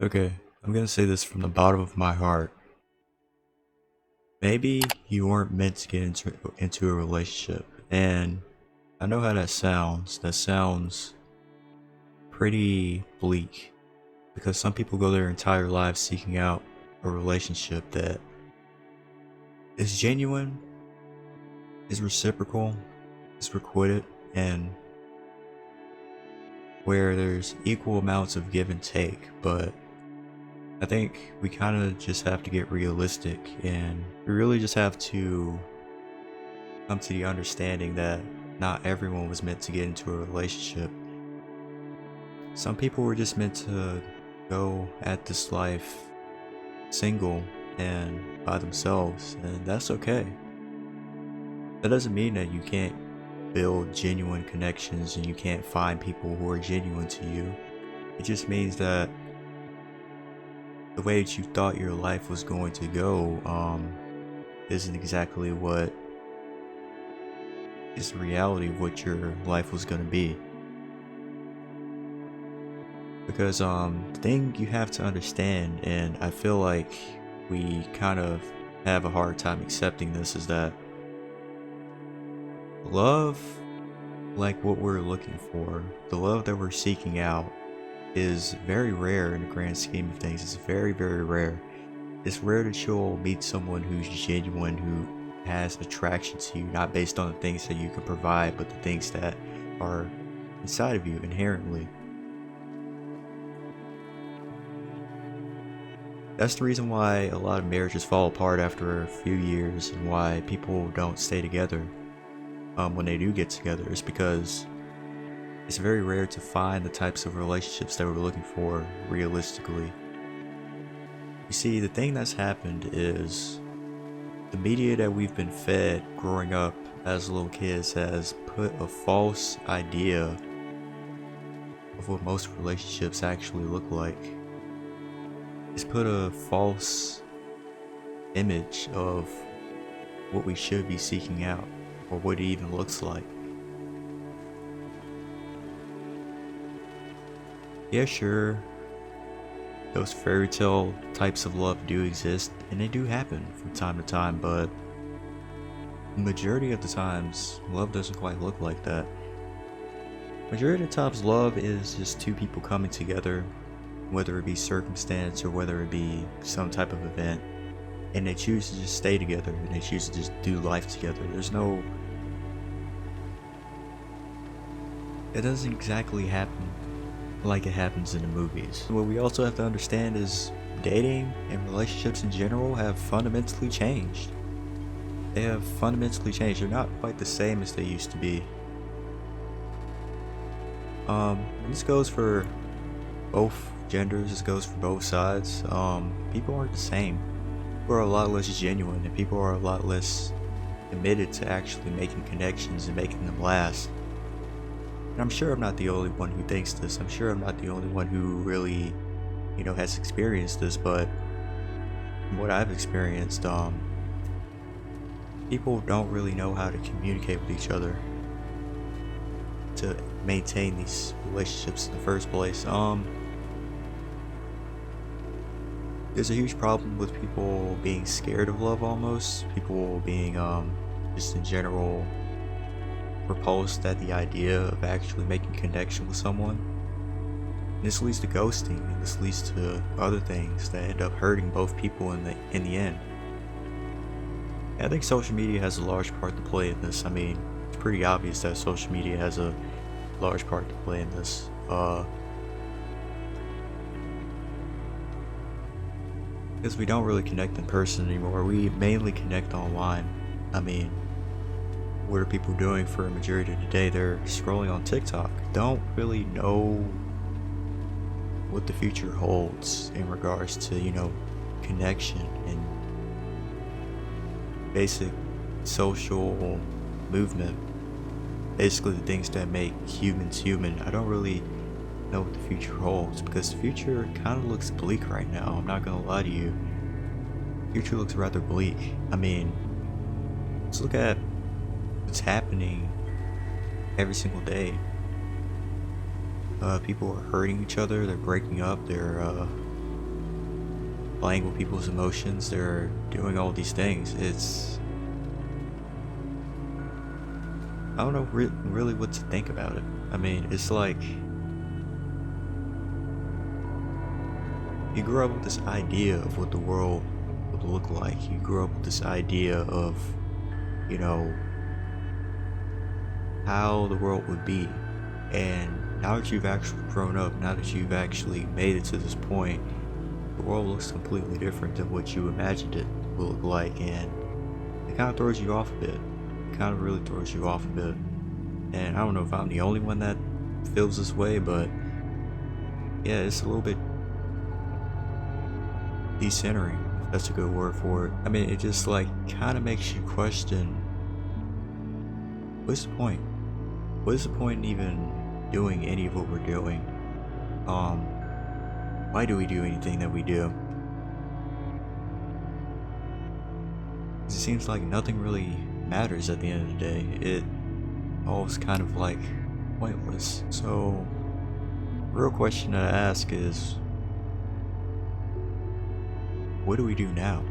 Okay, I'm gonna say this from the bottom of my heart. Maybe you weren't meant to get into a relationship, and I know how that sounds. That sounds pretty bleak because some people go their entire lives seeking out a relationship that is genuine, is reciprocal, is requited, and where there's equal amounts of give and take. But I think we kind of just have to get realistic, and we really just have to come to the understanding that not everyone was meant to get into a relationship. Some people were just meant to go at this life single and by themselves, and that's okay. That doesn't mean that you can't build genuine connections and you can't find people who are genuine to you. It just means that the way that you thought your life was going to go isn't exactly what is the reality of what your life was going to be. Because the thing you have to understand, and I feel like we kind of have a hard time accepting this, is that love, like what we're looking for, the love that we're seeking out, is very rare in the grand scheme of things. It's very, very rare. It's rare that you'll meet someone who's genuine, who has attraction to you, not based on the things that you can provide, but the things that are inside of you inherently. That's the reason why a lot of marriages fall apart after a few years, and why people don't stay together when they do get together, is because it's very rare to find the types of relationships that we're looking for realistically. You see, the thing that's happened is the media that we've been fed growing up as little kids has put a false idea of what most relationships actually look like. It's put a false image of what we should be seeking out, or what it even looks like. Yeah, sure, those fairy tale types of love do exist, and they do happen from time to time, but the majority of the times, love doesn't quite look like that. Majority of the times, love is just two people coming together, whether it be circumstance or whether it be some type of event, and they choose to just stay together, and they choose to just do life together. It doesn't exactly happen like it happens in the movies. What we also have to understand is dating and relationships in general have fundamentally changed. They have fundamentally changed. They're not quite the same as they used to be. This goes for both genders, this goes for both sides. People aren't the same. People are a lot less genuine, and people are a lot less committed to actually making connections and making them last. And I'm sure I'm not the only one who thinks this. I'm sure I'm not the only one who really, has experienced this, but from what I've experienced, people don't really know how to communicate with each other to maintain these relationships in the first place. There's a huge problem with people being scared of love almost. People being, just in general, repulsed at the idea of actually making connection with someone. And this leads to ghosting, and this leads to other things that end up hurting both people in the end. And I think social media has a large part to play in this. I mean, it's pretty obvious that social media has a large part to play in this. Because we don't really connect in person anymore. We mainly connect online. I mean, what are people doing for a majority of the day? They're scrolling on TikTok. Don't really know what the future holds in regards to, connection and basic social movement. Basically the things that make humans human. I don't really know what the future holds, because the future kind of looks bleak right now. I'm not gonna lie to you. The future looks rather bleak. I mean, let's look at what's happening every single day. People are hurting each other, they're breaking up, they're playing with people's emotions, they're doing all these things. I don't know really what to think about it. I mean, it's like you grew up with this idea of what the world would look like. You grew up with this idea of, you know, how the world would be. And now that you've actually grown up, now that you've actually made it to this point, the world looks completely different than what you imagined it would look like, and it kind of throws you off a bit. It kind of really throws you off a bit. And I don't know if I'm the only one that feels this way, but yeah, it's a little bit decentering, if that's a good word for it. I mean, it just like kind of makes you question, what's the point? What is the point in even doing any of what we're doing? Why do we do anything that we do? It seems like nothing really matters at the end of the day. It all is kind of like pointless. So, the real question to ask is, what do we do now?